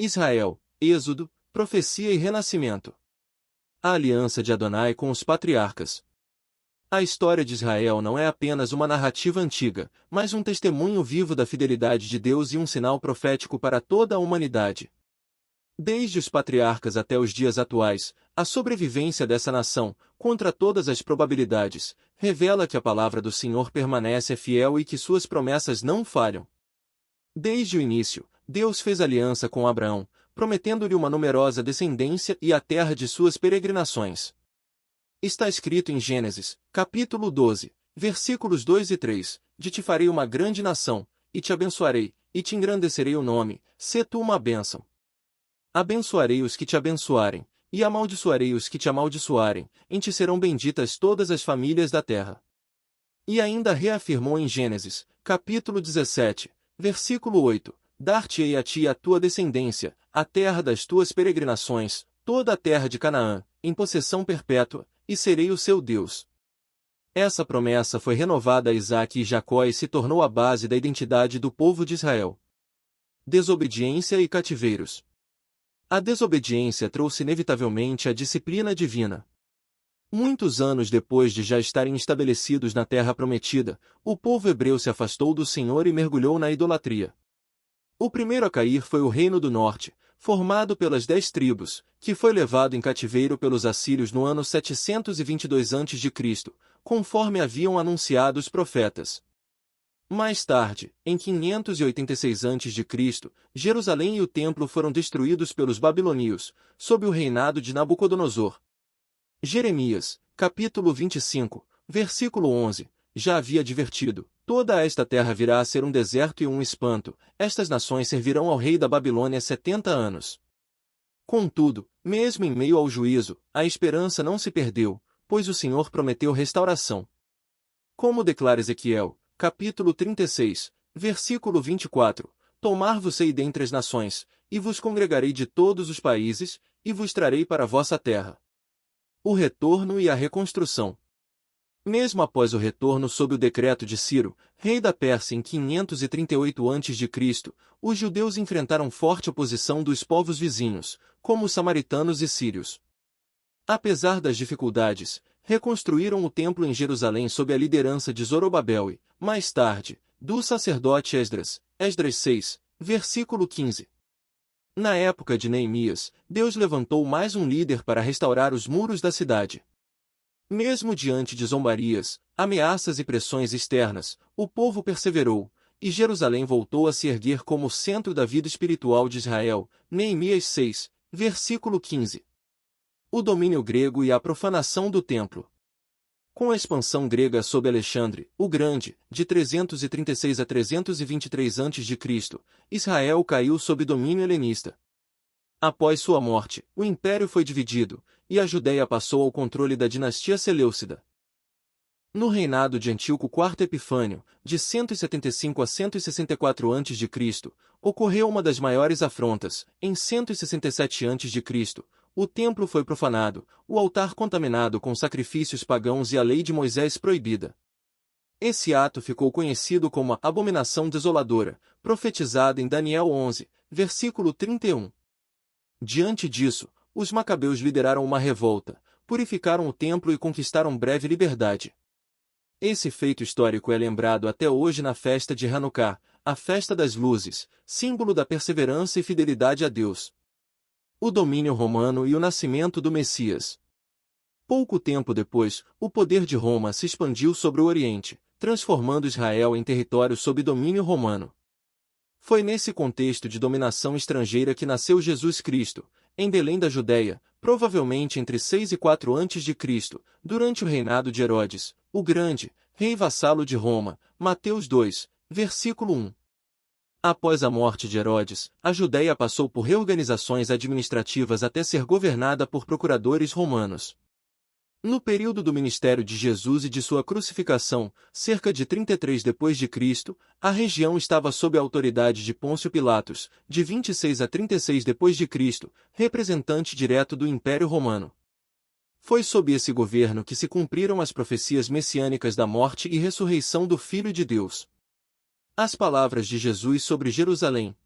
Israel, Êxodo, profecia e renascimento. A aliança de Adonai com os patriarcas. A história de Israel não é apenas uma narrativa antiga, mas um testemunho vivo da fidelidade de Deus e um sinal profético para toda a humanidade. Desde os patriarcas até os dias atuais, a sobrevivência dessa nação, contra todas as probabilidades, revela que a palavra do Senhor permanece fiel e que suas promessas não falham. Desde o início, Deus fez aliança com Abraão, prometendo-lhe uma numerosa descendência e a terra de suas peregrinações. Está escrito em Gênesis, capítulo 12, versículos 2 e 3, de ti farei uma grande nação, e te abençoarei, e te engrandecerei o nome, sê tu uma bênção. Abençoarei os que te abençoarem, e amaldiçoarei os que te amaldiçoarem, em ti serão benditas todas as famílias da terra. E ainda reafirmou em Gênesis, capítulo 17, versículo 8, dar-te-ei a ti e a tua descendência, a terra das tuas peregrinações, toda a terra de Canaã, em possessão perpétua, e serei o seu Deus. Essa promessa foi renovada a Isaque e Jacó e se tornou a base da identidade do povo de Israel. Desobediência e cativeiros. A desobediência trouxe inevitavelmente a disciplina divina. Muitos anos depois de já estarem estabelecidos na terra prometida, o povo hebreu se afastou do Senhor e mergulhou na idolatria. O primeiro a cair foi o Reino do Norte, formado pelas 10 tribos, que foi levado em cativeiro pelos assírios no ano 722 a.C., conforme haviam anunciado os profetas. Mais tarde, em 586 a.C., Jerusalém e o templo foram destruídos pelos babilônios, sob o reinado de Nabucodonosor. Jeremias, capítulo 25, versículo 11, já havia advertido: toda esta terra virá a ser um deserto e um espanto, estas nações servirão ao rei da Babilônia 70 anos. Contudo, mesmo em meio ao juízo, a esperança não se perdeu, pois o Senhor prometeu restauração. Como declara Ezequiel, capítulo 36, versículo 24, tomar-vos-ei dentre as nações, e vos congregarei de todos os países, e vos trarei para a vossa terra. O retorno e a reconstrução. Mesmo após o retorno sob o decreto de Ciro, rei da Pérsia em 538 a.C., os judeus enfrentaram forte oposição dos povos vizinhos, como os samaritanos e sírios. Apesar das dificuldades, reconstruíram o templo em Jerusalém sob a liderança de Zorobabel e, mais tarde, do sacerdote Esdras, Esdras 6, versículo 15. Na época de Neemias, Deus levantou mais um líder para restaurar os muros da cidade. Mesmo diante de zombarias, ameaças e pressões externas, o povo perseverou, e Jerusalém voltou a se erguer como o centro da vida espiritual de Israel. Neemias 6, versículo 15. O domínio grego e a profanação do templo. Com a expansão grega sob Alexandre, o Grande, de 336 a 323 a.C., Israel caiu sob domínio helenista. Após sua morte, o império foi dividido, e a Judéia passou ao controle da dinastia Seleucida. No reinado de Antíoco IV Epifânio, de 175 a 164 a.C., ocorreu uma das maiores afrontas. Em 167 a.C., o templo foi profanado, o altar contaminado com sacrifícios pagãos e a lei de Moisés proibida. Esse ato ficou conhecido como a abominação desoladora, profetizada em Daniel 11, versículo 31. Diante disso, os macabeus lideraram uma revolta, purificaram o templo e conquistaram breve liberdade. Esse feito histórico é lembrado até hoje na festa de Hanukkah, a festa das luzes, símbolo da perseverança e fidelidade a Deus. O domínio romano e o nascimento do Messias. Pouco tempo depois, o poder de Roma se expandiu sobre o Oriente, transformando Israel em território sob domínio romano. Foi nesse contexto de dominação estrangeira que nasceu Jesus Cristo, em Belém da Judéia, provavelmente entre 6 e 4 a.C., durante o reinado de Herodes, o Grande, rei vassalo de Roma. Mateus 2, versículo 1. Após a morte de Herodes, a Judéia passou por reorganizações administrativas até ser governada por procuradores romanos. No período do ministério de Jesus e de sua crucificação, cerca de 33 d.C., a região estava sob a autoridade de Pôncio Pilatos, de 26 a 36 d.C., representante direto do Império Romano. Foi sob esse governo que se cumpriram as profecias messiânicas da morte e ressurreição do Filho de Deus. As palavras de Jesus sobre Jerusalém.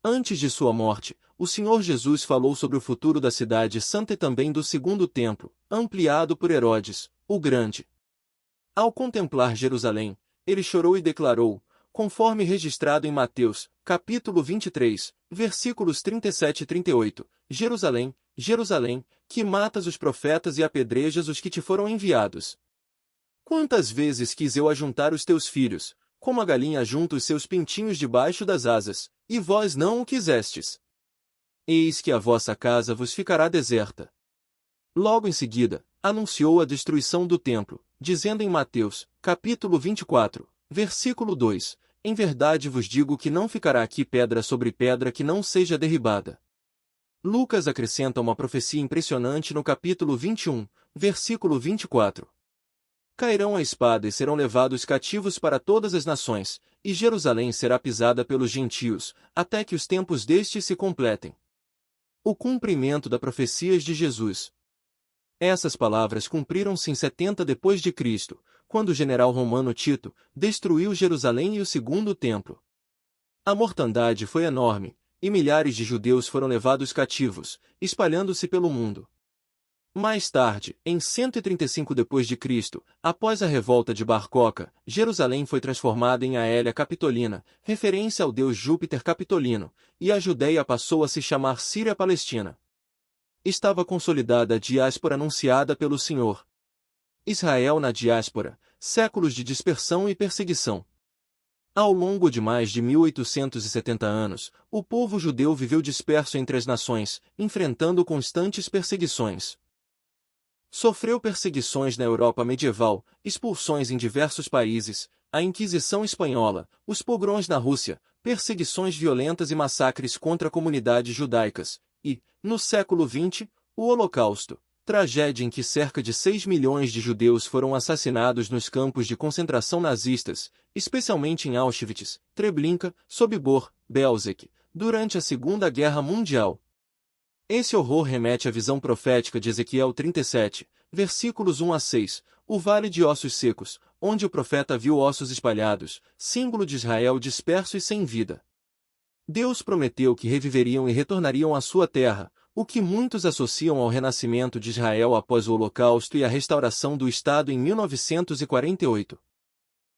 Antes de sua morte, o Senhor Jesus falou sobre o futuro da cidade santa e também do segundo templo, ampliado por Herodes, o Grande. Ao contemplar Jerusalém, ele chorou e declarou, conforme registrado em Mateus, capítulo 23, versículos 37 e 38, Jerusalém, Jerusalém, que matas os profetas e apedrejas os que te foram enviados. Quantas vezes quis eu ajuntar os teus filhos, como a galinha junta os seus pintinhos debaixo das asas, e vós não o quisestes. Eis que a vossa casa vos ficará deserta. Logo em seguida, anunciou a destruição do templo, dizendo em Mateus, capítulo 24, versículo 2, em verdade vos digo que não ficará aqui pedra sobre pedra que não seja derribada. Lucas acrescenta uma profecia impressionante no capítulo 21, versículo 24. Cairão a espada e serão levados cativos para todas as nações, e Jerusalém será pisada pelos gentios, até que os tempos destes se completem. O cumprimento da profecias de Jesus. Essas palavras cumpriram-se em 70 depois de Cristo, quando o general romano Tito destruiu Jerusalém e o segundo templo. A mortandade foi enorme, e milhares de judeus foram levados cativos, espalhando-se pelo mundo. Mais tarde, em 135 depois de Cristo, após a revolta de Bar Coca, Jerusalém foi transformada em Aélia Capitolina, referência ao deus Júpiter Capitolino, e a Judéia passou a se chamar Síria-Palestina. Estava consolidada a diáspora anunciada pelo Senhor. Israel na diáspora, séculos de dispersão e perseguição. Ao longo de mais de 1870 anos, o povo judeu viveu disperso entre as nações, enfrentando constantes perseguições. Sofreu perseguições na Europa medieval, expulsões em diversos países, a Inquisição Espanhola, os pogroms na Rússia, perseguições violentas e massacres contra comunidades judaicas, e, no século XX, o Holocausto, tragédia em que cerca de 6 milhões de judeus foram assassinados nos campos de concentração nazistas, especialmente em Auschwitz, Treblinka, Sobibor, Belzec, durante a Segunda Guerra Mundial. Esse horror remete à visão profética de Ezequiel 37, versículos 1 a 6, o Vale de Ossos Secos, onde o profeta viu ossos espalhados, símbolo de Israel disperso e sem vida. Deus prometeu que reviveriam e retornariam à sua terra, o que muitos associam ao renascimento de Israel após o Holocausto e a restauração do Estado em 1948.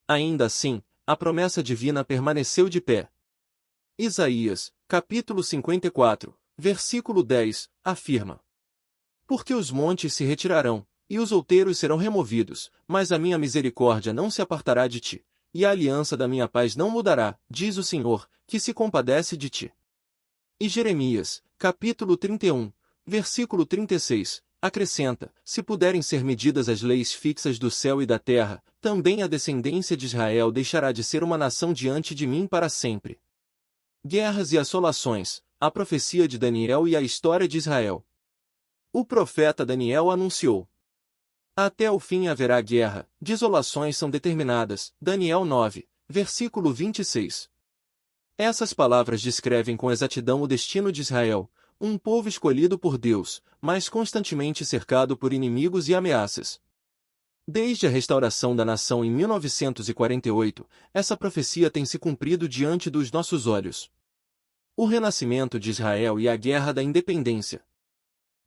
Ainda assim, a promessa divina permaneceu de pé. Isaías, capítulo 54, versículo 10, afirma: porque os montes se retirarão, e os outeiros serão removidos, mas a minha misericórdia não se apartará de ti, e a aliança da minha paz não mudará, diz o Senhor, que se compadece de ti. E Jeremias, capítulo 31, versículo 36, acrescenta: se puderem ser medidas as leis fixas do céu e da terra, também a descendência de Israel deixará de ser uma nação diante de mim para sempre. Guerras e assolações, a profecia de Daniel e a história de Israel. O profeta Daniel anunciou: até o fim haverá guerra, desolações são determinadas. Daniel 9, versículo 26. Essas palavras descrevem com exatidão o destino de Israel, um povo escolhido por Deus, mas constantemente cercado por inimigos e ameaças. Desde a restauração da nação em 1948, essa profecia tem se cumprido diante dos nossos olhos. O renascimento de Israel e a Guerra da Independência.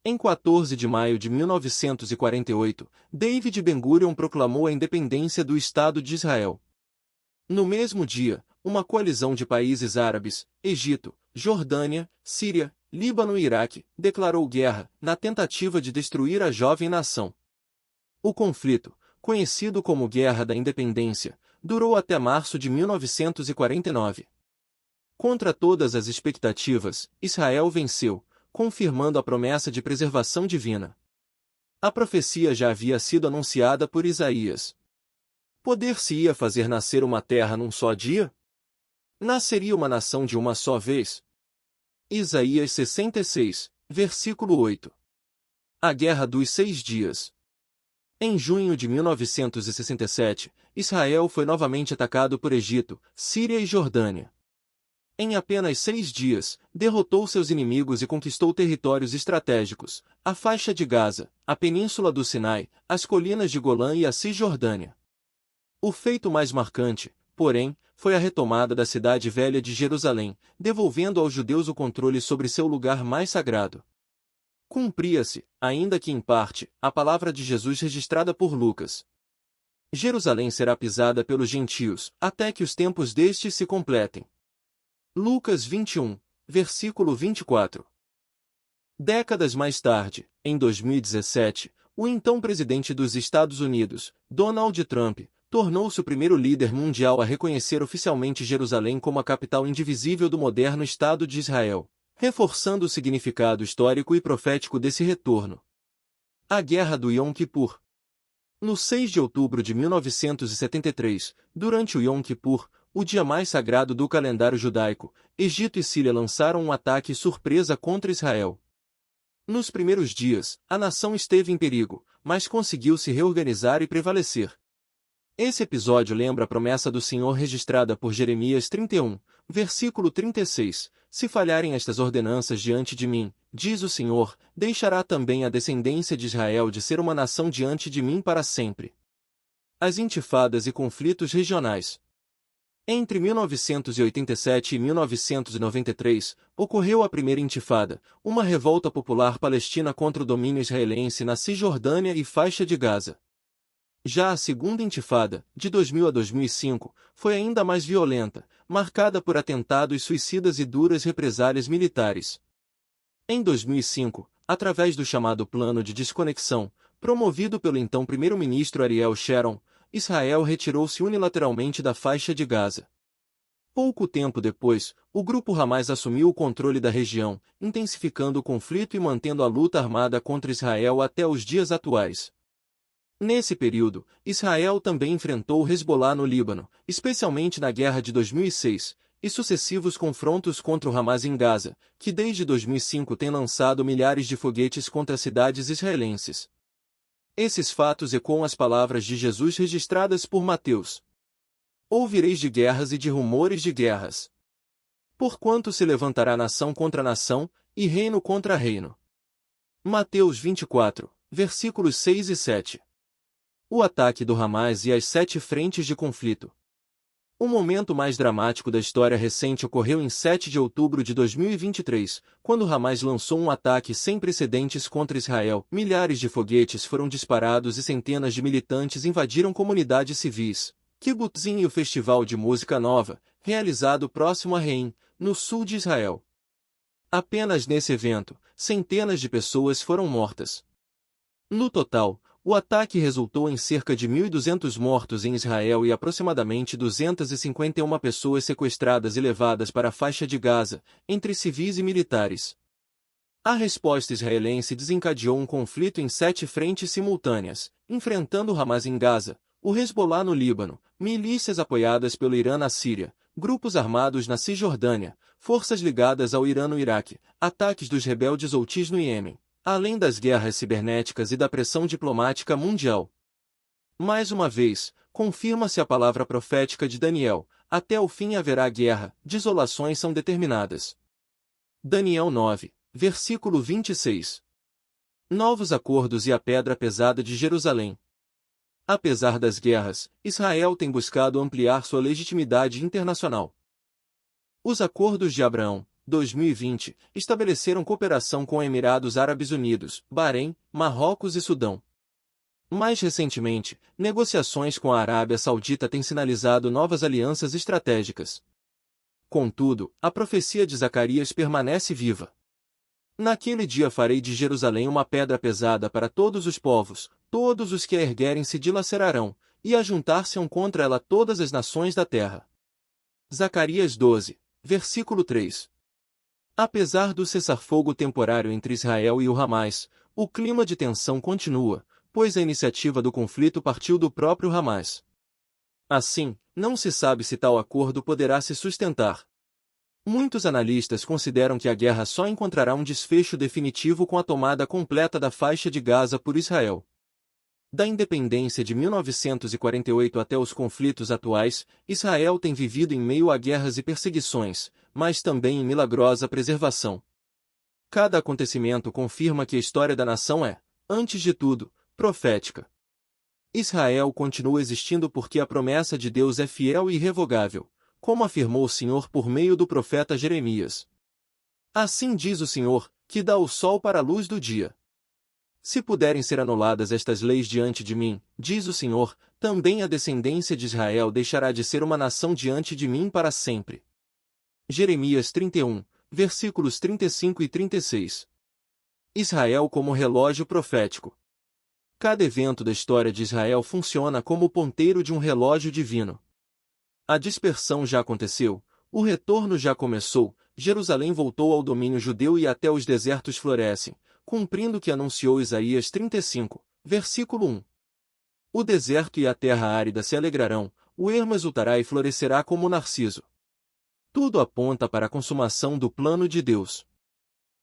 Em 14 de maio de 1948, David Ben-Gurion proclamou a independência do Estado de Israel. No mesmo dia, uma coalizão de países árabes, Egito, Jordânia, Síria, Líbano e Iraque, declarou guerra, na tentativa de destruir a jovem nação. O conflito, conhecido como Guerra da Independência, durou até março de 1949. Contra todas as expectativas, Israel venceu, confirmando a promessa de preservação divina. A profecia já havia sido anunciada por Isaías. Poder-se-ia fazer nascer uma terra num só dia? Nasceria uma nação de uma só vez? Isaías 66, versículo 8. A Guerra dos 6 Dias. Em junho de 1967, Israel foi novamente atacado por Egito, Síria e Jordânia. Em apenas 6 dias, derrotou seus inimigos e conquistou territórios estratégicos, a faixa de Gaza, a península do Sinai, as colinas de Golã e a Cisjordânia. O feito mais marcante, porém, foi a retomada da cidade velha de Jerusalém, devolvendo aos judeus o controle sobre seu lugar mais sagrado. Cumpria-se, ainda que em parte, a palavra de Jesus registrada por Lucas. Jerusalém será pisada pelos gentios, até que os tempos destes se completem. Lucas 21, versículo 24. Décadas mais tarde, em 2017, o então presidente dos Estados Unidos, Donald Trump, tornou-se o primeiro líder mundial a reconhecer oficialmente Jerusalém como a capital indivisível do moderno Estado de Israel, reforçando o significado histórico e profético desse retorno. A Guerra do Yom Kippur. No 6 de outubro de 1973, durante o Yom Kippur, o dia mais sagrado do calendário judaico, Egito e Síria lançaram um ataque surpresa contra Israel. Nos primeiros dias, a nação esteve em perigo, mas conseguiu se reorganizar e prevalecer. Esse episódio lembra a promessa do Senhor registrada por Jeremias 31, versículo 36, se falharem estas ordenanças diante de mim, diz o Senhor, deixará também a descendência de Israel de ser uma nação diante de mim para sempre. As intifadas e conflitos regionais. Entre 1987 e 1993, ocorreu a primeira intifada, uma revolta popular palestina contra o domínio israelense na Cisjordânia e faixa de Gaza. Já a segunda intifada, de 2000 a 2005, foi ainda mais violenta, marcada por atentados suicidas e duras represálias militares. Em 2005, através do chamado Plano de Desconexão, promovido pelo então primeiro-ministro Ariel Sharon, Israel retirou-se unilateralmente da faixa de Gaza. Pouco tempo depois, o grupo Hamas assumiu o controle da região, intensificando o conflito e mantendo a luta armada contra Israel até os dias atuais. Nesse período, Israel também enfrentou o Hezbollah no Líbano, especialmente na Guerra de 2006, e sucessivos confrontos contra o Hamas em Gaza, que desde 2005 tem lançado milhares de foguetes contra cidades israelenses. Esses fatos ecoam as palavras de Jesus registradas por Mateus. Ouvireis de guerras e de rumores de guerras. Porquanto se levantará nação contra nação, e reino contra reino. Mateus 24, versículos 6 e 7. O ataque do Hamas e as 7 frentes de conflito. O momento mais dramático da história recente ocorreu em 7 de outubro de 2023, quando Hamas lançou um ataque sem precedentes contra Israel. Milhares de foguetes foram disparados e centenas de militantes invadiram comunidades civis, Kibbutzim e o Festival de Música Nova, realizado próximo a Reim, no sul de Israel. Apenas nesse evento, centenas de pessoas foram mortas. No total, o ataque resultou em cerca de 1.200 mortos em Israel e aproximadamente 251 pessoas sequestradas e levadas para a faixa de Gaza, entre civis e militares. A resposta israelense desencadeou um conflito em 7 frentes simultâneas, enfrentando o Hamas em Gaza, o Hezbollah no Líbano, milícias apoiadas pelo Irã na Síria, grupos armados na Cisjordânia, forças ligadas ao Irã no Iraque, ataques dos rebeldes Houthis no Iêmen, além das guerras cibernéticas e da pressão diplomática mundial. Mais uma vez, confirma-se a palavra profética de Daniel, até o fim haverá guerra, desolações são determinadas. Daniel 9, versículo 26. Novos acordos e a pedra pesada de Jerusalém. Apesar das guerras, Israel tem buscado ampliar sua legitimidade internacional. Os Acordos de Abraão, 2020, estabeleceram cooperação com Emirados Árabes Unidos, Bahrein, Marrocos e Sudão. Mais recentemente, negociações com a Arábia Saudita têm sinalizado novas alianças estratégicas. Contudo, a profecia de Zacarias permanece viva. Naquele dia farei de Jerusalém uma pedra pesada para todos os povos, todos os que a erguerem se dilacerarão, e ajuntar-se-ão contra ela todas as nações da terra. Zacarias 12, versículo 3. Apesar do cessar-fogo temporário entre Israel e o Hamas, o clima de tensão continua, pois a iniciativa do conflito partiu do próprio Hamas. Assim, não se sabe se tal acordo poderá se sustentar. Muitos analistas consideram que a guerra só encontrará um desfecho definitivo com a tomada completa da faixa de Gaza por Israel. Da independência de 1948 até os conflitos atuais, Israel tem vivido em meio a guerras e perseguições, mas também em milagrosa preservação. Cada acontecimento confirma que a história da nação é, antes de tudo, profética. Israel continua existindo porque a promessa de Deus é fiel e irrevogável. como afirmou o Senhor por meio do profeta Jeremias. Assim diz o Senhor, que dá o sol para a luz do dia. Se puderem ser anuladas estas leis diante de mim, diz o Senhor, também a descendência de Israel deixará de ser uma nação diante de mim para sempre. Jeremias 31, versículos 35 e 36. Israel como relógio profético. Cada evento da história de Israel funciona como o ponteiro de um relógio divino. A dispersão já aconteceu, o retorno já começou, Jerusalém voltou ao domínio judeu e até os desertos florescem, cumprindo o que anunciou Isaías 35, versículo 1. O deserto e a terra árida se alegrarão, o ermo exultará e florescerá como o narciso. Tudo aponta para a consumação do plano de Deus.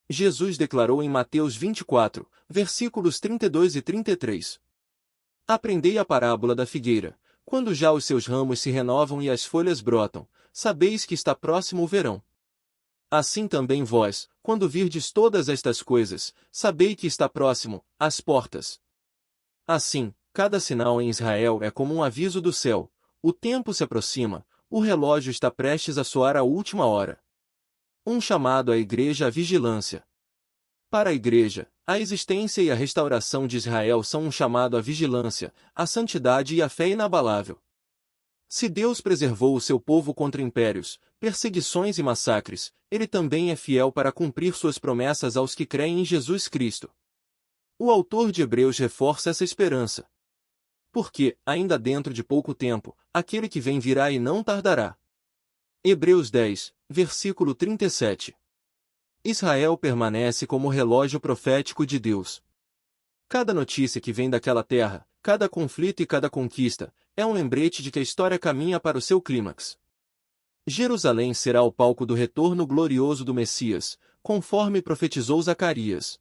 Jesus declarou em Mateus 24, versículos 32 e 33. Aprendei a parábola da figueira. Quando já os seus ramos se renovam e as folhas brotam, sabeis que está próximo o verão. Assim também vós, quando virdes todas estas coisas, sabei que está próximo, às portas. Assim, cada sinal em Israel é como um aviso do céu, o tempo se aproxima, o relógio está prestes a soar a última hora. Um chamado à igreja à vigilância. Para a igreja, a existência e a restauração de Israel são um chamado à vigilância, à santidade e à fé inabalável. Se Deus preservou o seu povo contra impérios, perseguições e massacres, Ele também é fiel para cumprir suas promessas aos que creem em Jesus Cristo. O autor de Hebreus reforça essa esperança. Porque, ainda dentro de pouco tempo, aquele que vem virá e não tardará. Hebreus 10, versículo 37. Israel permanece como o relógio profético de Deus. Cada notícia que vem daquela terra, cada conflito e cada conquista, é um lembrete de que a história caminha para o seu clímax. Jerusalém será o palco do retorno glorioso do Messias, conforme profetizou Zacarias.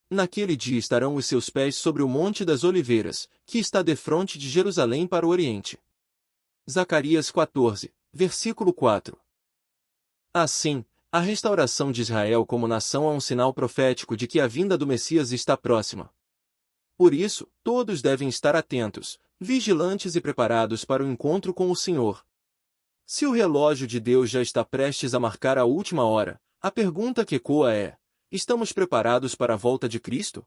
Naquele dia estarão os seus pés sobre o Monte das Oliveiras, que está defronte de Jerusalém para o Oriente. Zacarias 14, versículo 4. Assim, a restauração de Israel como nação é um sinal profético de que a vinda do Messias está próxima. Por isso, todos devem estar atentos, vigilantes e preparados para o encontro com o Senhor. Se o relógio de Deus já está prestes a marcar a última hora, a pergunta que ecoa é: estamos preparados para a volta de Cristo?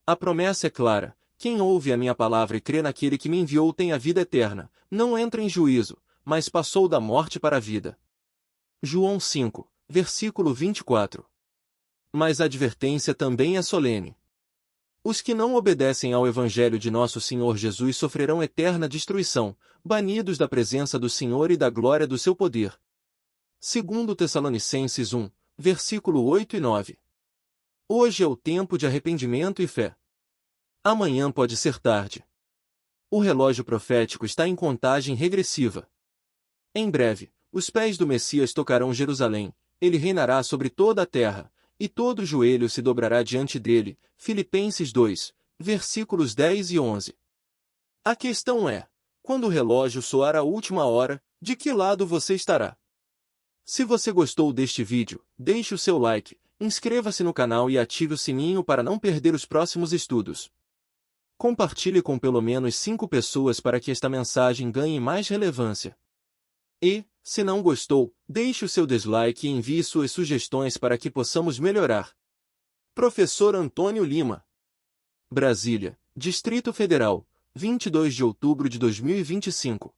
A promessa é clara: quem ouve a minha palavra e crê naquele que me enviou tem a vida eterna, não entra em juízo, mas passou da morte para a vida. João 5, versículo 24. Mas a advertência também é solene. Os que não obedecem ao Evangelho de nosso Senhor Jesus sofrerão eterna destruição, banidos da presença do Senhor e da glória do seu poder. Segundo Tessalonicenses 1, versículo 8 e 9. Hoje é o tempo de arrependimento e fé. Amanhã pode ser tarde. O relógio profético está em contagem regressiva. Em breve, os pés do Messias tocarão Jerusalém, ele reinará sobre toda a terra, e todo joelho se dobrará diante dele. Filipenses 2, versículos 10 e 11. A questão é: quando o relógio soar a última hora, de que lado você estará? Se você gostou deste vídeo, deixe o seu like, inscreva-se no canal e ative o sininho para não perder os próximos estudos. Compartilhe com pelo menos 5 pessoas para que esta mensagem ganhe mais relevância. E, se não gostou, deixe o seu dislike e envie suas sugestões para que possamos melhorar. Professor Antônio Lima. Brasília, Distrito Federal, 22 de outubro de 2025.